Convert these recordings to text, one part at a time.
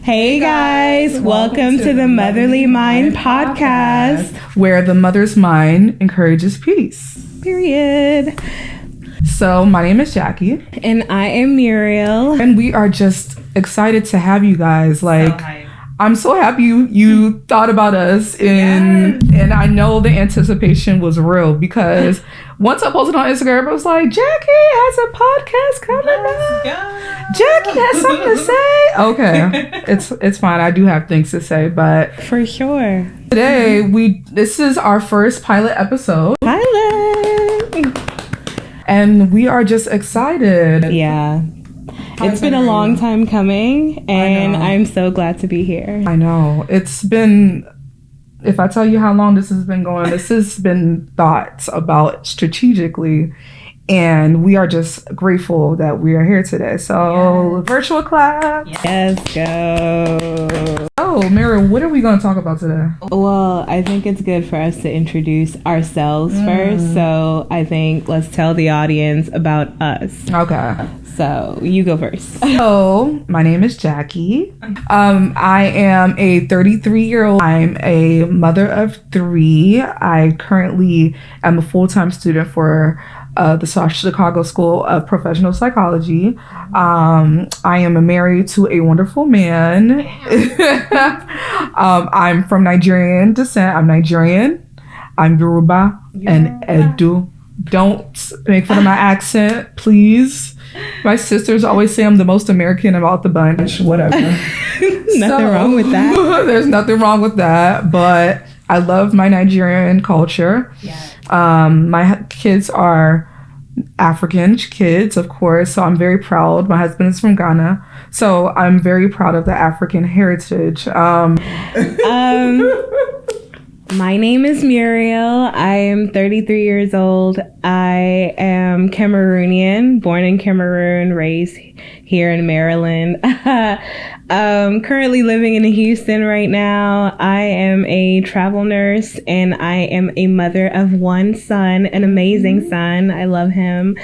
Hey guys, welcome to the Themotherlymind podcast, where the mother's mind encourages peace. Period. So my name is Jackie. And I am Muriel. And we are just excited to have you guys. I'm so happy you thought about us, and I know the anticipation was real because once I posted on Instagram, I was like, Jackie has a podcast coming up. Jackie has something to say. Okay, it's fine. I do have things to say, but for sure. Today this is our first pilot episode. And we are just excited. Yeah. It's been a long time coming, and I'm so glad to be here. I know. It's been, if I tell you how long this has been going, this has been thoughts about strategically, and we are just grateful that we are here today. So, virtual class. Let's go. Oh, Muriel, what are we going to talk about today? Well, I think it's good for us to introduce ourselves first. So, I think let's tell the audience about us. Okay. So you go first. So my name is Jackie. I am a 33-year-old. I'm a mother of 3. I currently am a full-time student for the Chicago School of Professional Psychology. I am married to a wonderful man. I'm from Nigerian descent. I'm Nigerian. I'm Yoruba and Edo. Don't make fun of my accent, please. My sisters always say I'm the most American about the bunch. Whatever. Nothing wrong with that. There's nothing wrong with that. But I love my Nigerian culture. Yeah. My kids are African kids, of course. So I'm very proud. My husband is from Ghana. So I'm very proud of the African heritage. My name is Muriel. I am 33 years old. I am Cameroonian, born in Cameroon, raised here in Maryland. Currently living in Houston right now. I am a travel nurse, and I am a mother of 1 son, an amazing son. I love him.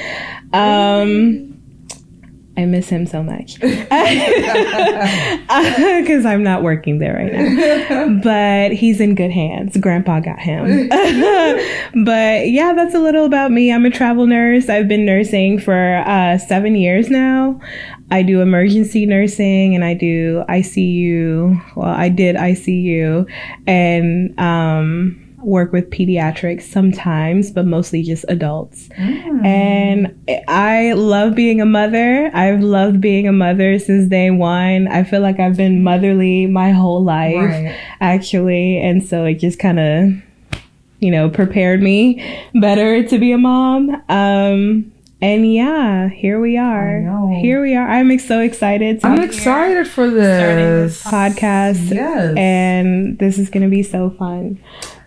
I miss him so much because I'm not working there right now, but he's in good hands. Grandpa got him. But yeah, that's a little about me. I'm a travel nurse. I've been nursing for 7 years now. I do emergency nursing and I do ICU. Well, I did ICU and work with pediatrics sometimes, but mostly just adults. And I love being a mother. I've loved being a mother since day one. I feel like I've been motherly my whole life, actually. And so it just kind of, prepared me better to be a mom. And yeah, here we are. I'm so excited. I'm excited for this podcast. Yes. And this is going to be so fun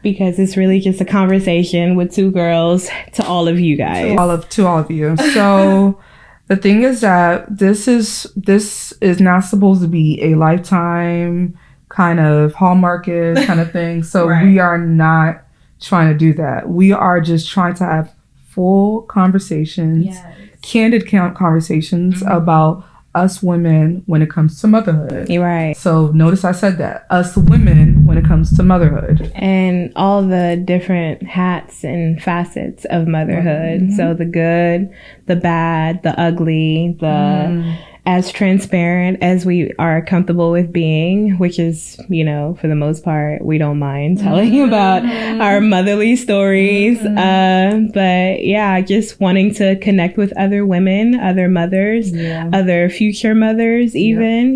because it's really just a conversation with 2 girls to all of you guys. To all of you. So the thing is that this is not supposed to be a lifetime kind of Hallmarked kind of thing. So we are not trying to do that. We are just trying to have full conversations, candid conversations about us women when it comes to motherhood. You're right. So notice I said that. Us women when it comes to motherhood. And all the different hats and facets of motherhood. So the good, the bad, the ugly, the as transparent as we are comfortable with being, which is, for the most part, we don't mind telling you about our motherly stories. But yeah, just wanting to connect with other women, other mothers, other future mothers, even,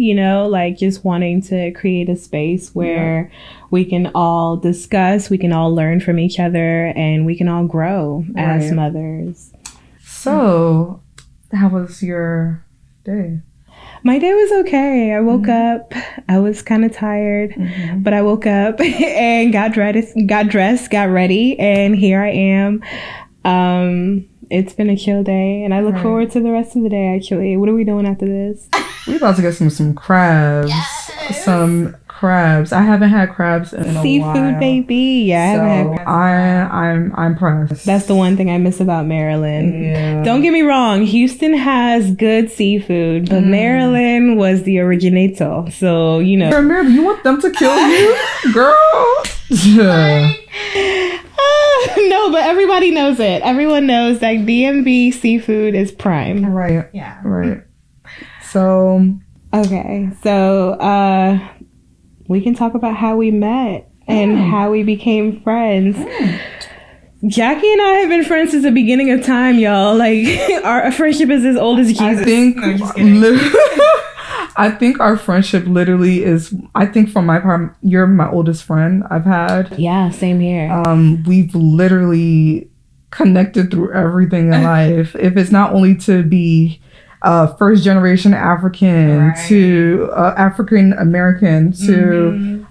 just wanting to create a space where we can all discuss, we can all learn from each other, and we can all grow as mothers. So, how was your day? My day was okay. I woke up. I was kind of tired, but I woke up and got dressed, got ready, and here I am. It's been a chill day, and I look forward to the rest of the day, actually. What are we doing after this? We're about to get some crabs. Some crabs. I haven't had crabs in a while. Seafood, baby. Yeah, I haven't had crabs. I'm impressed. That's the one thing I miss about Maryland. Yeah. Don't get me wrong, Houston has good seafood, but Maryland was the originator. So, you know. Maryland, you want them to kill you? Girl. Yeah. No, but everybody knows it. Everyone knows that DMV seafood is prime. Right. Yeah. Right. So. Okay. So, we can talk about how we met and how we became friends. Jackie and I have been friends since the beginning of time, y'all. Like, our friendship is as old as Jesus. I think our friendship literally is, I think from my part, you're my oldest friend I've had. Yeah, same here. We've literally connected through everything in life. If it's not only to be first generation African to African American to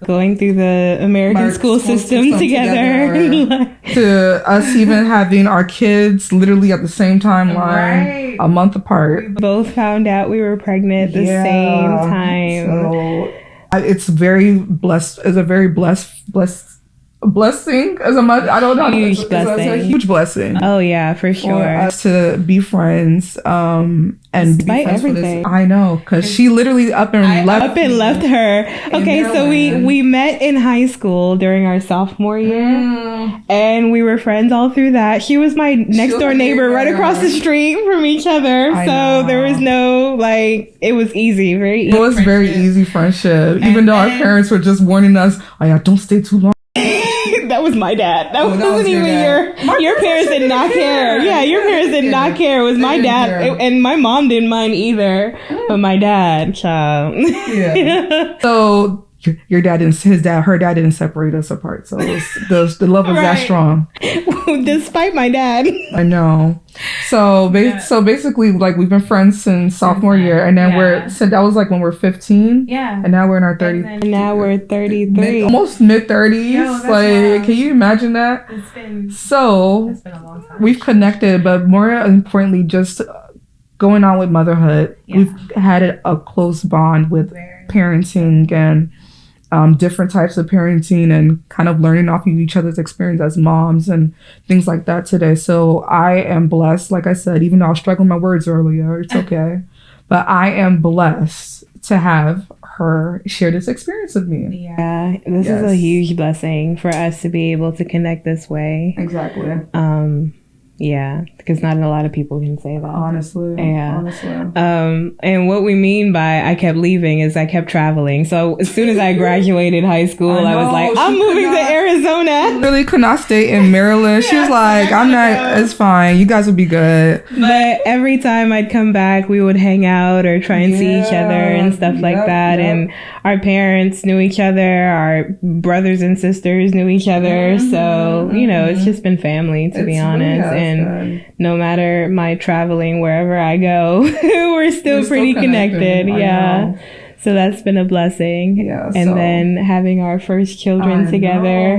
going through the American school system together. To us even having our kids literally at the same timeline, a month apart. We both found out we were pregnant at the same time. So it's very blessed. It's a very blessing as a mother. I don't know. Huge blessing. It's a huge blessing. Oh yeah, for sure. For us to be friends, and despite be friends everything. I know, because she literally up and left her. Okay, so we met in high school during our sophomore year, and we were friends all through that. She was my next door neighbor right across the street from each other. So there was no, like, it was easy, very easy. It was very easy friendship, even though our parents were just warning us, oh yeah, don't stay too long. That was my dad. That wasn't even your parents did not care. Yeah, your parents did not care. It was my dad, and my mom didn't mind either. But my dad, child. Yeah. So your dad didn't. Her dad didn't separate us apart. So the love was that strong. Despite my dad. I know. So basically, like, we've been friends since sophomore year, and then so that was like when we're 15. Yeah. And now we're in our 30s. And now we're 33. Almost mid-30s. Like, can you imagine that? It's been a long time. We've connected, but more importantly, just going on with motherhood. Yeah. We've had a close bond with parenting and different types of parenting and kind of learning off of each other's experience as moms and things like that today. So I am blessed, like I said, even though I was struggling with my words earlier, it's okay. But I am blessed to have her share this experience with me. Yeah, this is a huge blessing for us to be able to connect this way. Exactly. Yeah, because not a lot of people can say that. Honestly. Yeah. Honestly. And what we mean by I kept leaving is I kept traveling. So as soon as I graduated high school, I was like, I'm moving to Arizona. Really could not stay in Maryland. She was like, I'm not, it's fine. You guys will be good. But every time I'd come back, we would hang out or try and see each other and stuff like that. And our parents knew each other. Our brothers and sisters knew each other. So, you know, it's just been family, to be honest. And no matter my traveling wherever I go, we're still pretty connected. Yeah. So that's been a blessing. Yeah. And then having our first children together.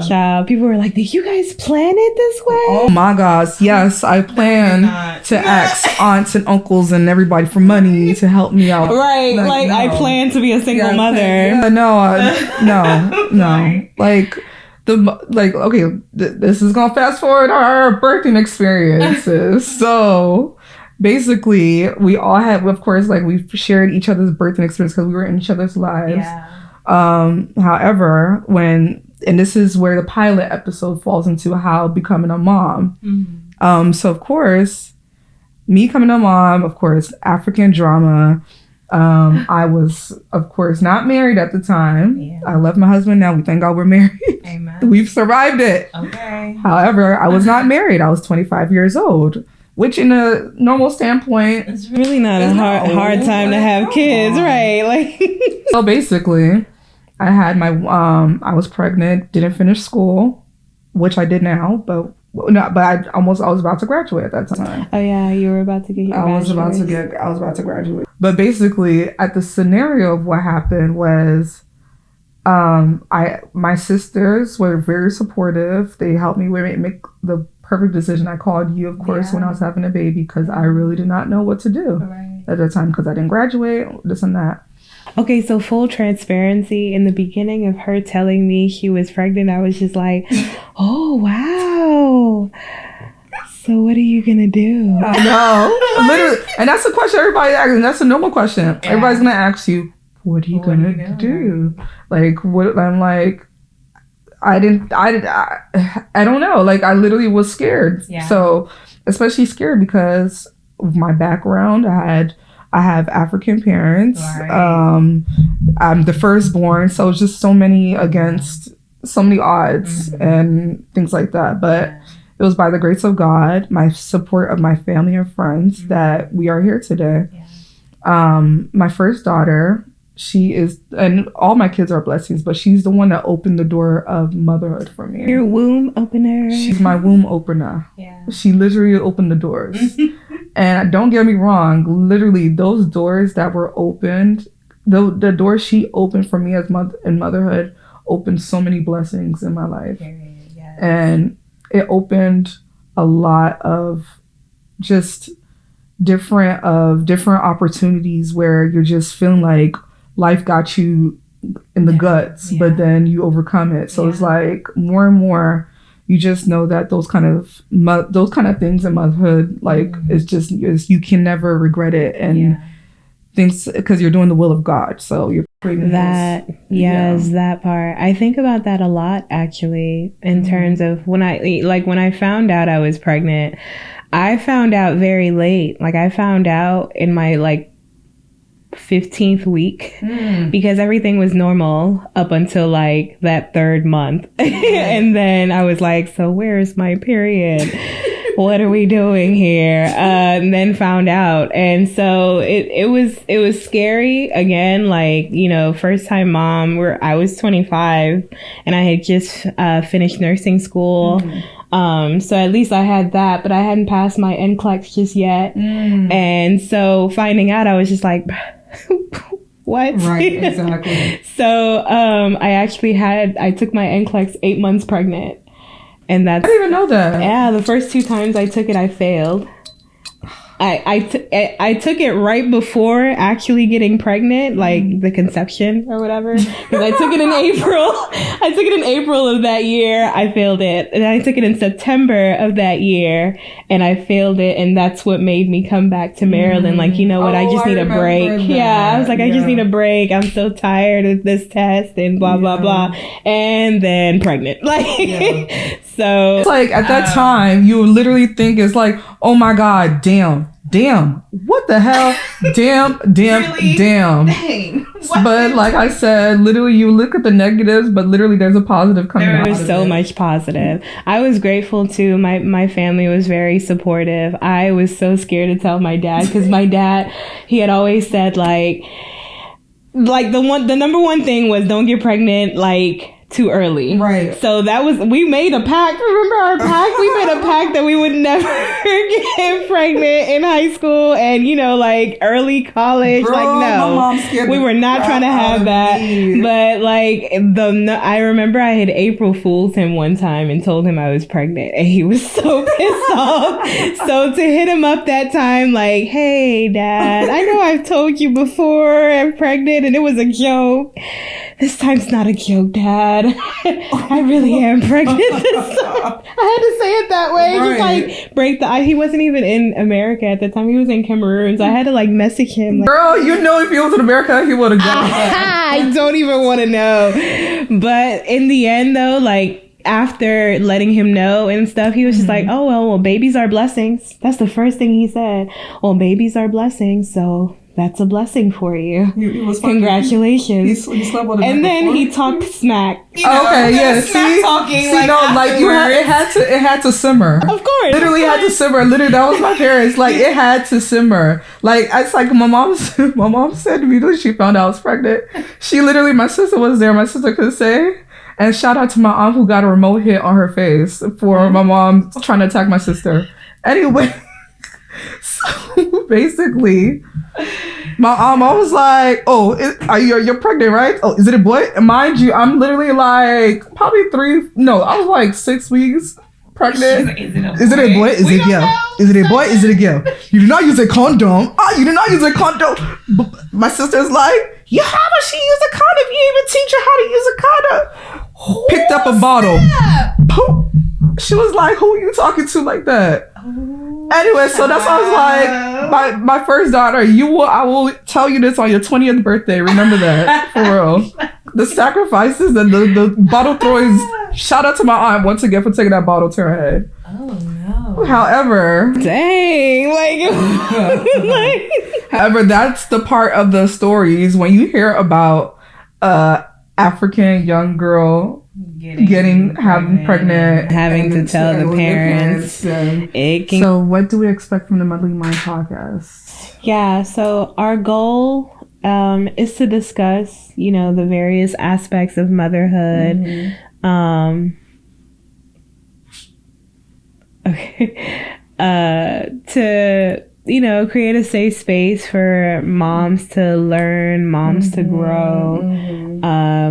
Child, people were like, did you guys plan it this way? Oh my gosh. Yes, I plan to ask aunts and uncles and everybody for money to help me out. Right. Like no. I plan to be a single mother. No. This is gonna fast forward our birthing experiences. So basically, we all had, of course, like, we've shared each other's birthing experience because we were in each other's lives. Yeah. However, and this is where the pilot episode falls into how becoming a mom. Mm-hmm. So of course, me becoming a mom, of course, African drama. I was, of course, not married at the time. Yeah. I left my husband. Now we thank God we're married. Amen. We've survived it. Okay. However, I was not married. I was 25 years old, which in a normal standpoint, it's really not a hard time to have kids, right? Like, so basically, I had I was pregnant, didn't finish school, which I did now, but I was about to graduate at that time. Oh yeah, you were about to get your bachelor's. I was about to graduate. But basically, at the scenario of what happened was, my sisters were very supportive. They helped me make the perfect decision. I called you, of course, when I was having a baby, because I really did not know what to do at that time, because I didn't graduate, this and that. Okay, so full transparency, in the beginning of her telling me she was pregnant, I was just like, oh, wow. So what are you going to do? I know. Literally. And that's the question everybody asks. And that's a normal question. Yeah. Everybody's going to ask you, what are you going to do? Like, what? I'm like, I don't know. Like, I literally was scared. Yeah. So, especially scared because of my background. I have African parents. Right. I'm the firstborn, so it's just so many odds and things like that. But it was by the grace of God, my support of my family and friends that we are here today. Yeah. My first daughter, she is, and all my kids are blessings, but she's the one that opened the door of motherhood for me. Your womb opener. She's my womb opener. Yeah. She literally opened the doors. And don't get me wrong, literally those doors that were opened, the doors she opened for me as in motherhood opened so many blessings in my life. Yes. And it opened a lot of just different opportunities where you're just feeling like life got you in the guts, but then you overcome it. So it's like more and more you just know that those kind of things in motherhood, like you can never regret it, and things because you're doing the will of God. So you're creating that part. I think about that a lot actually in terms of when I found out I was pregnant. I found out very late. Like I found out in my 15th week because everything was normal up until that third month. And then I was like, so where's my period? What are we doing here? And then found out. And so it was scary again, first time mom I was 25 and I had just finished nursing school. So at least I had that, but I hadn't passed my NCLEX just yet. And so finding out, I was just like, what? Right, exactly. So I took my NCLEX 8 months pregnant. And I didn't even know that. Yeah, the first 2 times I took it, I failed. I took it right before actually getting pregnant, the conception or whatever. Because I took it in April. I took it in April of that year. I failed it. And I took it in September of that year and I failed it. And that's what made me come back to Maryland. I just need a break. That. Yeah, I was like, I just need a break. I'm so tired of this test and blah, blah, blah. And then pregnant. So. It's at that time, you literally think it's oh my God, damn, what the hell? damn. Really? Damn. Dang. But like I said, literally you look at the negatives, but literally there's a positive coming out. There was so much positive. I was grateful too. My family was very supportive. I was so scared to tell my dad because my dad, he had always said the number one thing was don't get pregnant too early. Right. So we made a pact. Remember our pact? We made a pact that we would never get pregnant in high school and, early college. Girl, no. My mom's scared we were not trying to have that. But I remember I had April Fooled him one time and told him I was pregnant and he was so pissed off. So to hit him up that time, hey, Dad, I know I've told you before I'm pregnant and it was a joke. This time's not a joke, Dad. I really am pregnant this time. I had to say it that way. Right. Just break the ice. He wasn't even in America at the time. He was in Cameroon. So I had to message him. Girl, if he was in America, he would have gone. I don't even want to know. But in the end, though, after letting him know and stuff, he was just oh, well, babies are blessings. That's the first thing he said. Well, babies are blessings. So that's a blessing for you. He was congratulations. He slept on the and then before. He talked smack. Okay, yeah. See, talking it had to simmer. Of course, literally had to simmer. Literally, that was my parents. It had to simmer. It's my mom said to me that she found out I was pregnant. She literally, my sister was there. My sister could say. And shout out to my aunt who got a remote hit on her face for my mom trying to attack my sister. Anyway. So basically, my mom was like, "Oh, you're pregnant, right? Oh, is it a boy?" And mind you, I'm literally probably 6 weeks pregnant. Is it a boy? Is it a girl? Is it a boy? Is it a girl? You do not use a condom. You do not use a condom. My sister's like, You haven't? She used a condom. You even teach her how to use a condom. Picked up a bottle. Boom. She was like, who are you talking to like that? Anyway, so that's why I was like, my first daughter, I will tell you this on your 20th birthday. Remember that, for real. The sacrifices and the bottle throwings. Shout out to my aunt once again for taking that bottle to her head. Oh no. However, dang, however, that's the part of the stories when you hear about African young girl having pregnant, having to tell the parents. So what do we expect from the Motherlymind podcast? Yeah, so our goal is to discuss, the various aspects of motherhood. To create a safe space for moms to learn, moms to grow,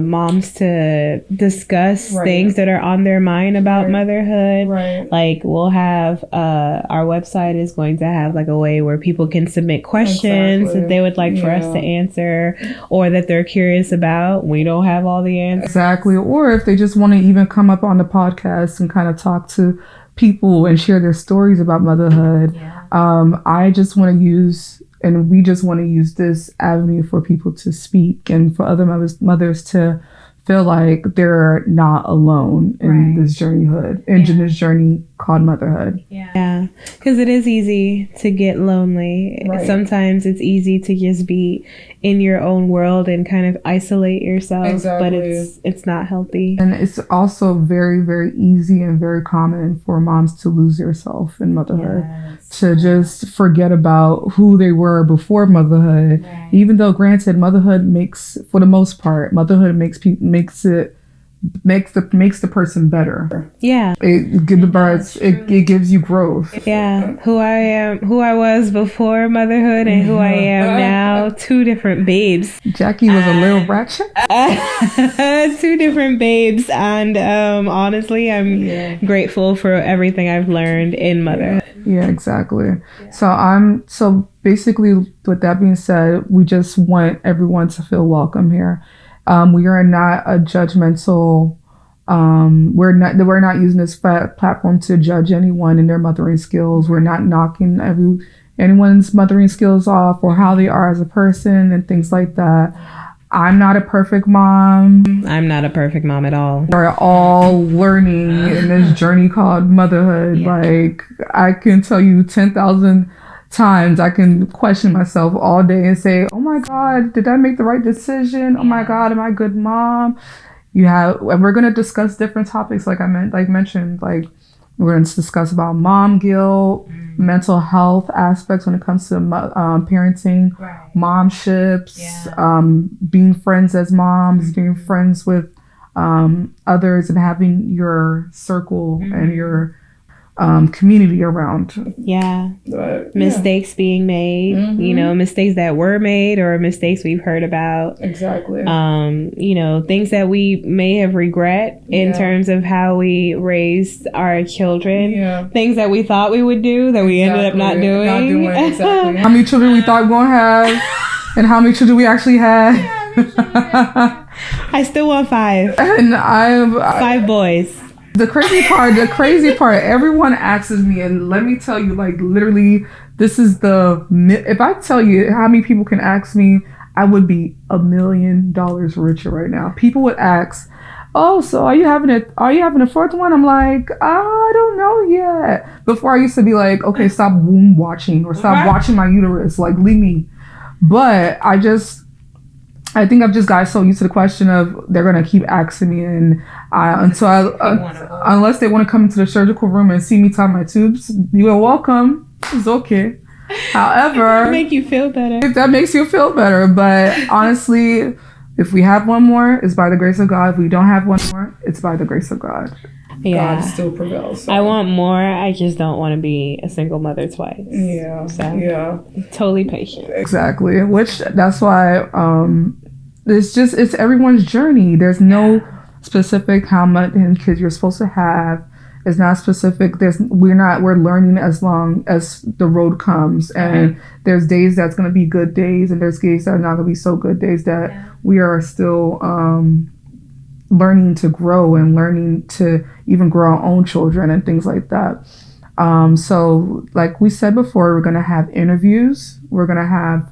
moms to discuss things that are on their mind about motherhood. Like we'll have our website is going to have like a way where people can submit questions that they would like for us to answer or that they're curious about. We don't have all the answers. Exactly. Or if they just want to even come up on the podcast and kind of talk to people and share their stories about motherhood. I just want to use, and we just want to use this avenue for people to speak and for other mothers to feel like they're not alone in this this journey called motherhood. Yeah, because it is easy to get lonely. Sometimes it's easy to just be in your own world and kind of isolate yourself, but it's not healthy. And it's also very, very easy and very common for moms to lose yourself in motherhood, to just forget about who they were before motherhood. Even though, granted, motherhood makes, for the most part, motherhood makes the person better. It gives you growth. Who I was before motherhood and who I am now, two different babes. Jackie was a little ratchet. Two different babes, and honestly I'm grateful for everything I've learned in motherhood. Exactly. So basically, with that being said, we just want everyone to feel welcome here. We are not a judgmental. We're not using this platform to judge anyone in their mothering skills. We're not knocking anyone's mothering skills off or how they are as a person and things like that. I'm not a perfect mom. I'm not a perfect mom at all. We're all learning in this journey called motherhood. Like, I can tell you 10,000 times I can question myself all day and say, oh my God, did I make the right decision? Oh my God, am I a good mom? And we're going to discuss different topics like I mentioned. Like, we're going to discuss about mom guilt, mental health aspects when it comes to parenting, momships, being friends as moms, being friends with others, and having your circle and your community around. Mistakes being made, mistakes that were made or mistakes we've heard about. Exactly. Things that we may have regret in terms of how we raised our children. Things that we thought we would do that we ended up not doing. How many children we thought we were going to have and how many children we actually had. I still want 5. And I'm 5 boys. The crazy part, everyone asks me, and let me tell you, like, literally, this is if I tell you how many people can ask me, I would be $1 million richer right now. People would ask, oh, so are you having a 4th one? I'm like, I don't know yet. Before I used to be like, okay, stop womb watching or stop watching my uterus, like, leave me. But I think I've just got so used to the question of they're gonna keep asking me, and unless they want to come into the surgical room and see me tie my tubes, you are welcome. It's okay. However, it make you feel better. If that makes you feel better, but honestly, if we have one more, it's by the grace of God. If we don't have one more, it's by the grace of God. God still prevails. So. I want more. I just don't want to be a single mother twice. Totally patient. Exactly. Which that's why it's everyone's journey. There's no specific how much kids you're supposed to have. It's not specific. We're learning as long as the road comes, and there's days that's going to be good days, and there's days that are not going to be so good days, that we are still learning to grow and learning to even grow our own children and things like that. So like we said before, we're going to have interviews. We're going to have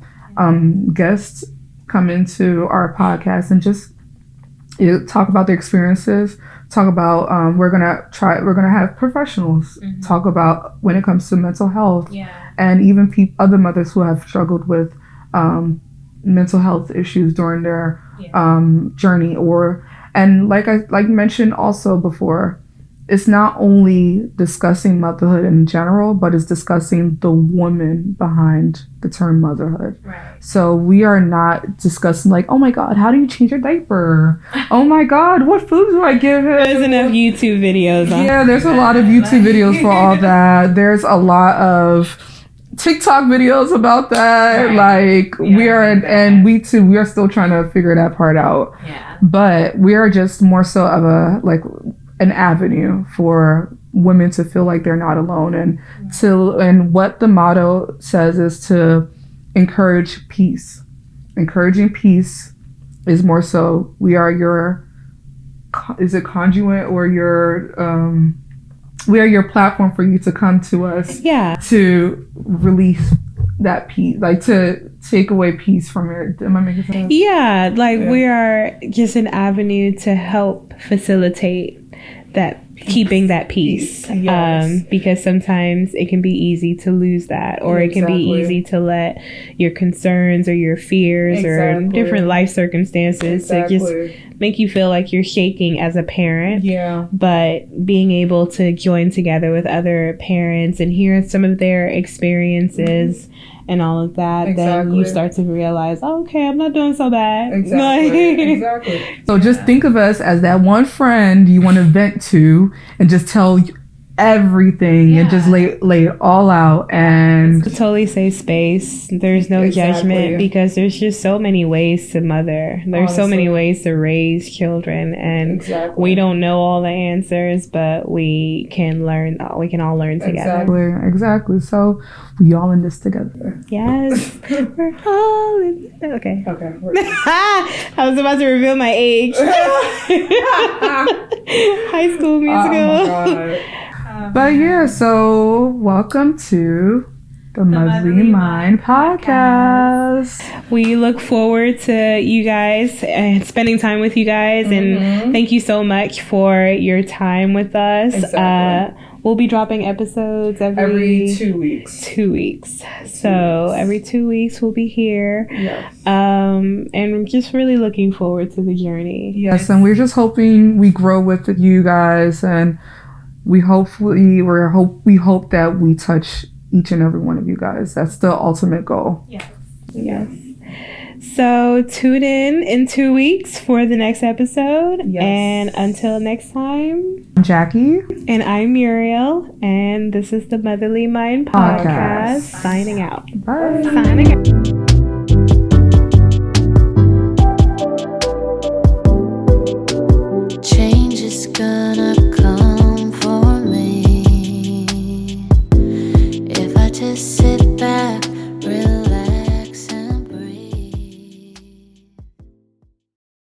guests come into our podcast and just talk about their experiences, talk about we're gonna have professionals talk about when it comes to mental health, and even other mothers who have struggled with mental health issues during their journey, and like I mentioned also before, it's not only discussing motherhood in general, but it's discussing the woman behind the term motherhood. Right. So we are not discussing like, oh my God, how do you change your diaper? Oh my God, what food do I give him? There's enough YouTube videos. Yeah, there's a lot of YouTube videos for all that. There's a lot of TikTok videos about that. Right. Like we are still trying to figure that part out. Yeah. But we are just more so of an avenue for women to feel like they're not alone, and what the motto says is to encourage peace. Encouraging peace is more so we are your conduit, or we are your platform for you to come to us to release that peace, like to take away peace from your. Am I making sense? Yeah, we are just an avenue to help facilitate that keeping that peace. Yes. Because sometimes it can be easy to lose that, or it can be easy to let your concerns or your fears or different life circumstances to just make you feel like you're shaking as a parent. But being able to join together with other parents and hear some of their experiences and all of that, then you start to realize, oh, okay, I'm not doing so bad. Exactly. So just think of us as that one friend you want to vent to and just tell everything and just lay it all out. And it's a totally safe space. There's no judgment, because there's just so many ways to mother. There's so many ways to raise children, and we don't know all the answers, but we can learn. We can all learn together. Exactly. So we all in this together. Yes. We're all in. Okay. I was about to reveal my age. High School Musical. Oh my God. But yeah, so welcome to the Themotherlymind podcast. We look forward to you guys and spending time with you guys, and thank you so much for your time with us. We'll be dropping episodes every 2 weeks. 2 weeks. So every 2 weeks we'll be here. Yes. And we're just really looking forward to the journey. Yes, and we're just hoping we grow with you guys, and we hope that we touch each and every one of you guys. That's the ultimate goal. Yes. So tune in 2 weeks for the next episode. Yes. And until next time, I'm Jackie. And I'm Muriel. And this is the Themotherlymind podcast. Signing out. Bye. Signing out.